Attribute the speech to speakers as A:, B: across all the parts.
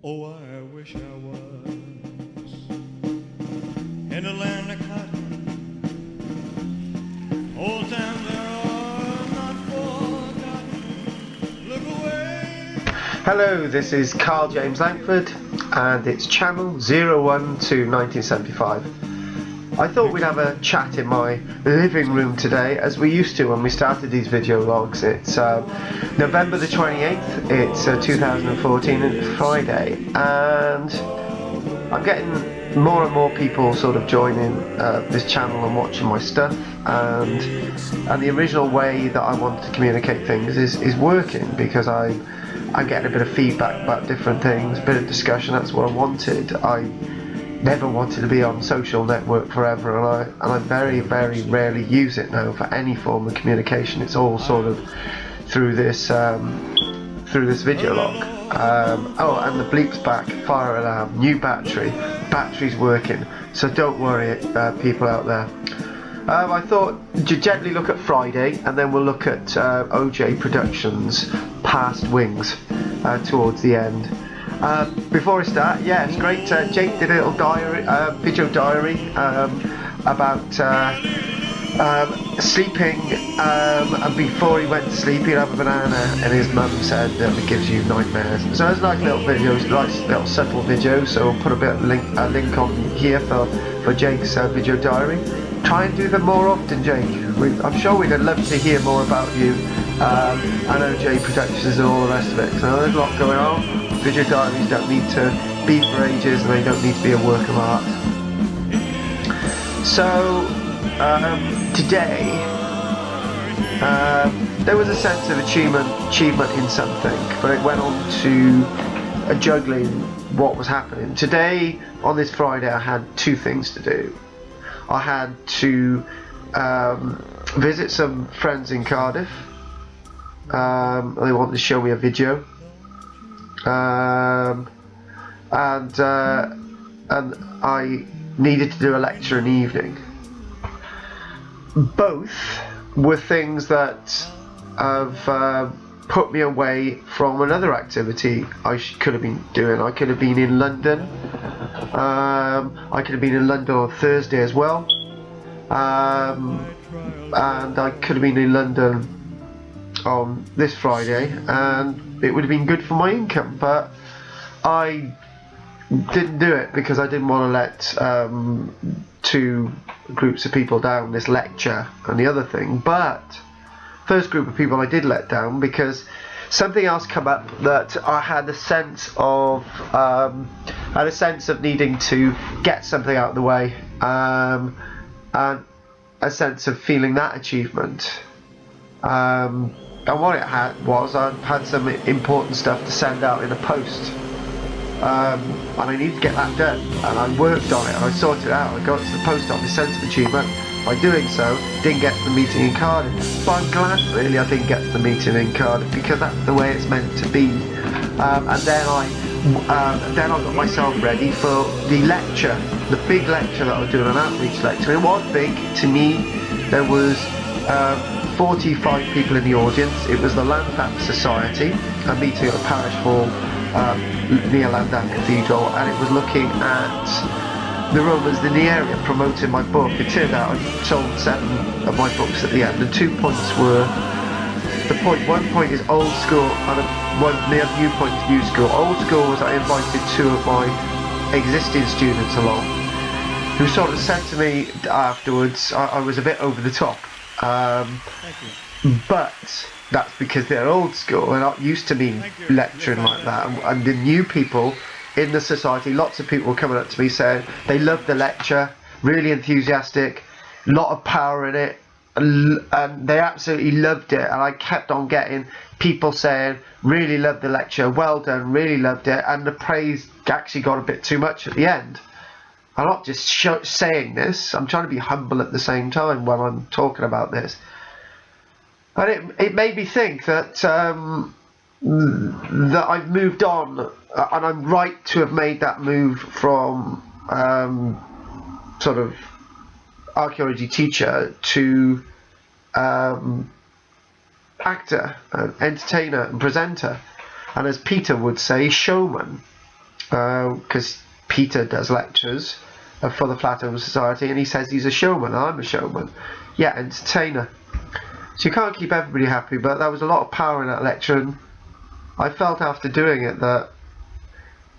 A: Oh, I wish I was in the land of cotton. Old times are not forgotten. Look away.
B: Hello, this is Karl-James Langford and it's channel 01 to 1975. I thought we'd have a chat in my living room today, as we used to when we started these video logs. It's November the 28th, it's 2014 and it's Friday, and I'm getting more and more people sort of joining this channel and watching my stuff, and the original way that I wanted to communicate things is working, because I'm getting a bit of feedback about different things, a bit of discussion. That's what I wanted. I never wanted to be on social network forever, and I very, very rarely use it now for any form of communication. It's all sort of through this video log. Oh, and the bleep's back, fire alarm, new battery's working, so don't worry, people out there. I thought to gently look at Friday, and then we'll look at OJ Productions' Past Wings towards the end. Before I start, yeah, it's great. Jake did a little video diary about sleeping, and before he went to sleep he'd have a banana, and his mum said that it gives you nightmares. So it's like little videos, nice little subtle videos. So I'll put a link on here for Jake's video diary. Try and do them more often, Jake. I'm sure we'd love to hear more about you and OJ Productions and all the rest of it. So there's a lot going on. Video diaries don't need to be for ages, and they don't need to be a work of art. So today there was a sense of achievement in something, but it went on to juggling what was happening. Today, on this Friday, I had two things to do. I had to visit some friends in Cardiff. They wanted to show me a video. And I needed to do a lecture in the evening. Both were things that have put me away from another activity I could have been doing. I could have been in London. I could have been in London on Thursday as well. And I could have been in London on this Friday, and it would have been good for my income, but I didn't do it because I didn't want to let two groups of people down, this lecture and the other thing. But first group of people I did let down, because something else came up that I had a sense of needing to get something out of the way, and a sense of feeling that achievement. And what it was I had some important stuff to send out in a post, and I needed to get that done, and I worked on it, and I sorted it out. I got to the post office, sense of achievement. By doing so, didn't get to the meeting in Cardiff, but I'm glad really I didn't get to the meeting in Cardiff, because that's the way it's meant to be. And then I got myself ready for the lecture, the big lecture that I was doing, an outreach lecture. It was big to me. There was 45 people in the audience. It was the Lanford Society, a meeting at the parish hall near Landan Cathedral, and it was looking at the Romans in the area, promoting my book. It turned out I sold 7 of my books at the end, and 2 points were one point is old school, and the new point is new school. Old school was I invited 2 of my existing students along, who sort of said to me afterwards I was a bit over the top. But that's because they're old school, they're not used to me lecturing like that. And the new people in the society, lots of people were coming up to me saying they loved the lecture, really enthusiastic, a lot of power in it, and they absolutely loved it. And I kept on getting people saying, really loved the lecture, well done, really loved it. And the praise actually got a bit too much at the end. I'm not just saying this, I'm trying to be humble at the same time when I'm talking about this. And it made me think that that I've moved on, and I'm right to have made that move from sort of archaeology teacher to actor, entertainer and presenter, and as Peter would say, showman. because Peter does lectures for the Flat Earth Society, and he says he's a showman. I'm a showman. Yeah, entertainer. So you can't keep everybody happy, but there was a lot of power in that lecture, and I felt after doing it that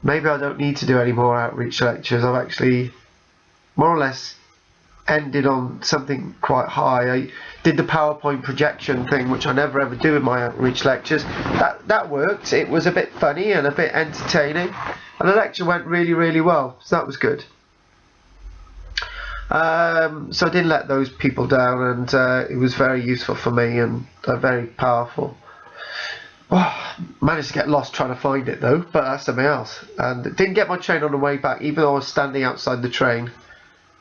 B: maybe I don't need to do any more outreach lectures. I've actually more or less ended on something quite high. I did the PowerPoint projection thing, which I never ever do in my outreach lectures. That worked. It was a bit funny and a bit entertaining, and the lecture went really, really well, so that was good. So I didn't let those people down, and it was very useful for me and very powerful. Oh, managed to get lost trying to find it though, but that's something else. And didn't get my train on the way back, even though I was standing outside the train,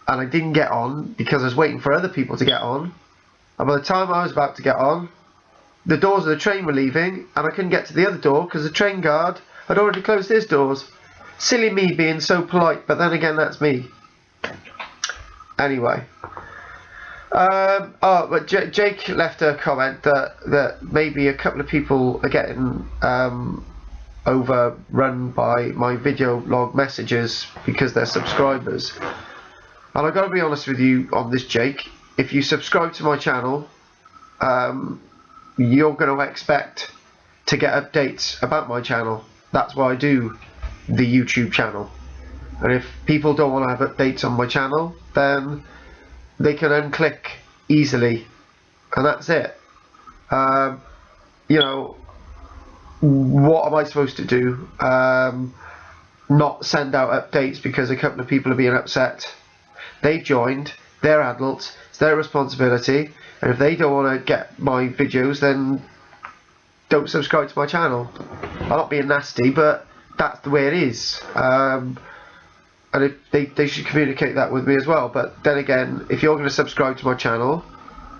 B: and I didn't get on because I was waiting for other people to get on. And by the time I was about to get on, the doors of the train were leaving, and I couldn't get to the other door because the train guard had already closed his doors. Silly me being so polite, but then again, that's me. Anyway, but Jake left a comment that maybe a couple of people are getting overrun by my video log messages because they're subscribers. And I've got to be honest with you on this, Jake. If you subscribe to my channel, you're going to expect to get updates about my channel. That's why I do the YouTube channel. And if people don't want to have updates on my channel, then they can unclick easily, and that's it. You know, what am I supposed to do? Not send out updates because a couple of people are being upset? They've joined, they're adults, it's their responsibility, and if they don't want to get my videos, then don't subscribe to my channel. I'm not being nasty, but that's the way it is. And if they should communicate that with me as well. But then again, if you're going to subscribe to my channel,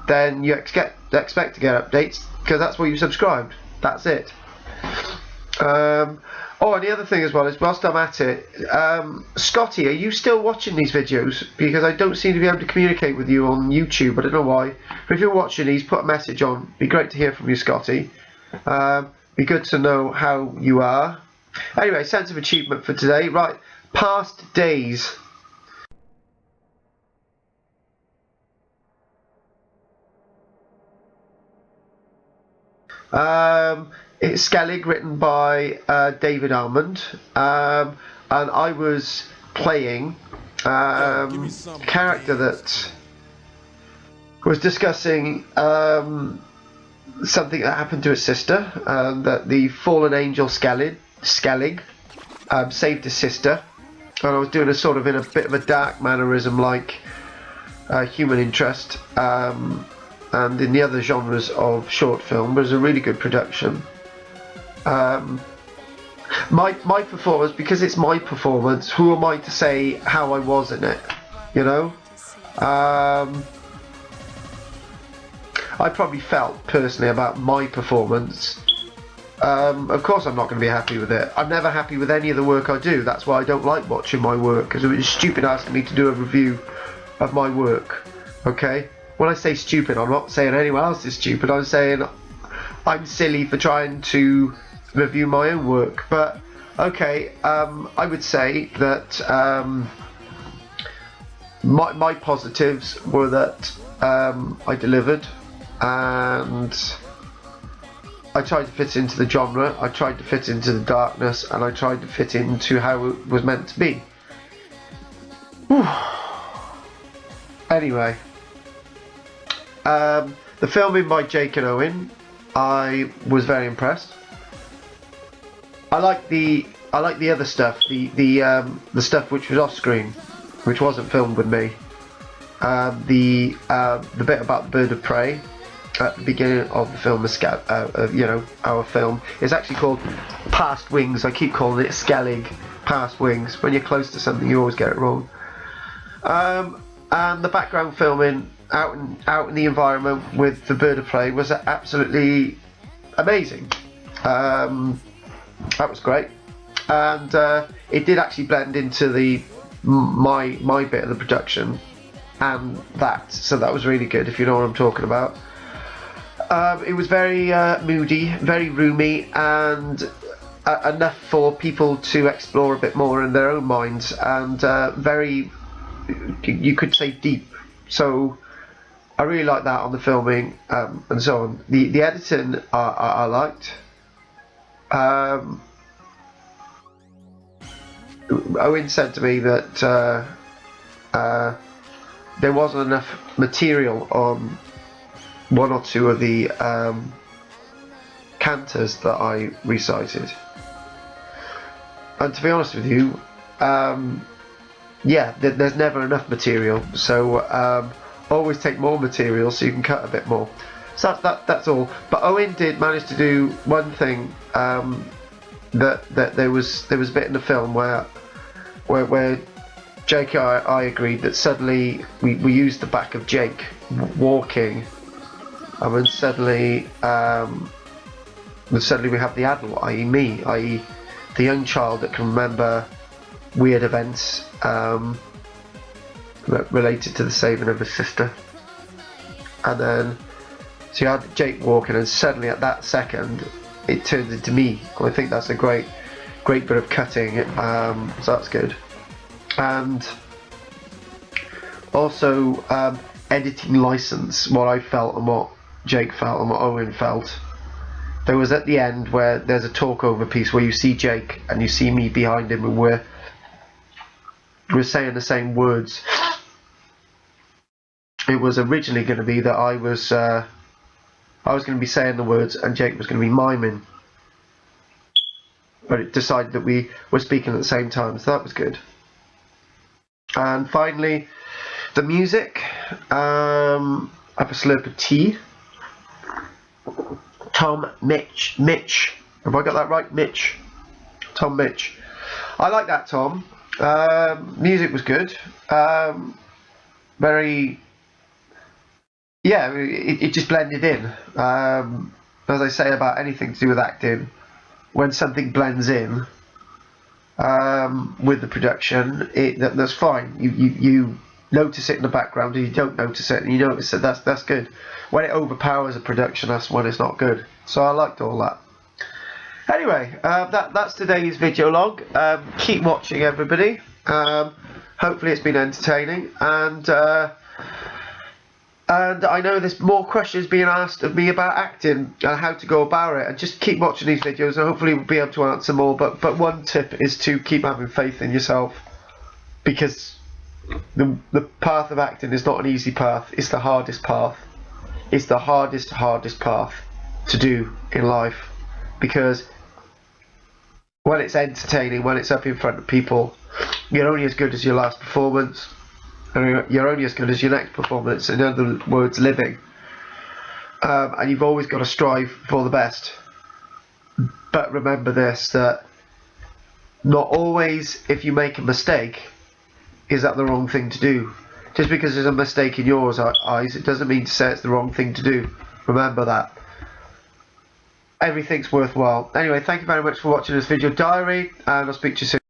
B: then you expect to get updates because that's why you subscribed. That's it. Oh, and the other thing as well is, whilst I'm at it, Scotty, are you still watching these videos? Because I don't seem to be able to communicate with you on YouTube. I don't know why. But if you're watching these, put a message on. Be great to hear from you, Scotty. Be good to know how you are. Anyway, sense of achievement for today. Right. Past days. It's Skellig, written by David Almond, and I was playing a character that was discussing something that happened to his sister, that the fallen angel Skellig saved his sister. And I was doing a sort of in a bit of a dark mannerism, like human interest, and in the other genres of short film. But it was a really good production. My performance, because it's my performance, who am I to say how I was in it? You know, I probably felt personally about my performance. Of course I'm not going to be happy with it. I'm never happy with any of the work I do. That's why I don't like watching my work, because it was stupid asking me to do a review of my work. Okay? When I say stupid, I'm not saying anyone else is stupid. I'm saying I'm silly for trying to review my own work. But okay, I would say that my positives were that I delivered, and I tried to fit into the genre, I tried to fit into the darkness, and I tried to fit into how it was meant to be. Whew. Anyway, the filming by Jake and Owen, I was very impressed. I like the other stuff, the stuff which was off screen, which wasn't filmed with me. The bit about the bird of prey at the beginning of the film, you know, our film, is actually called Past Wings. I keep calling it Skellig Past Wings. When you're close to something, you always get it wrong. And the background filming out in the environment with the bird of prey was absolutely amazing. That was great, and it did actually blend into my bit of the production, and so that was really good, if you know what I'm talking about. It was very moody, very roomy, and enough for people to explore a bit more in their own minds, and very, you could say, deep. So I really like that on the filming, and so on. The editing I liked. Owen said to me that there wasn't enough material on one or two of the cantos that I recited. And to be honest with you, yeah, there's never enough material, so always take more material so you can cut a bit more. So that's all. But Owen did manage to do one thing, that there was a bit in the film where Jake and I agreed that suddenly we used the back of Jake walking, and then suddenly we have the adult, i.e. me, i.e. the young child that can remember weird events related to the saving of his sister. And then so you had Jake walking, and suddenly at that second it turns into me. I think that's a great bit of cutting, so that's good. And also editing license, what I felt and what Jake felt and what Owen felt. There was at the end where there's a talk over piece where you see Jake and you see me behind him, and we're saying the same words. It was originally going to be that I was going to be saying the words and Jake was going to be miming, but it decided that we were speaking at the same time, so that was good. And finally, the music. Have a slurp of tea. Tom Mitch. Have I got that right? Mitch. Tom Mitch. I like that, Tom. Music was good. Very. Yeah, it just blended in. As I say about anything to do with acting, when something blends in with the production, that's fine. You notice it in the background, and you don't notice it, and you notice it. That's good. When it overpowers a production, that's when it's not good. So I liked all that. Anyway, that's today's video log. Keep watching, everybody. Hopefully it's been entertaining, and I know there's more questions being asked of me about acting and how to go about it, and just keep watching these videos and hopefully we'll be able to answer more. But one tip is to keep having faith in yourself, because the path of acting is not an easy path. It's the hardest path. It's the hardest path to do in life, because when it's entertaining, when it's up in front of people, you're only as good as your last performance, and you're only as good as your next performance. In other words, living. And you've always got to strive for the best. But remember this, that not always, if you make a mistake, is that the wrong thing to do. Just because there's a mistake in your eyes, it doesn't mean to say it's the wrong thing to do. Remember that. Everything's worthwhile. Anyway, thank you very much for watching this video diary, and I'll speak to you soon.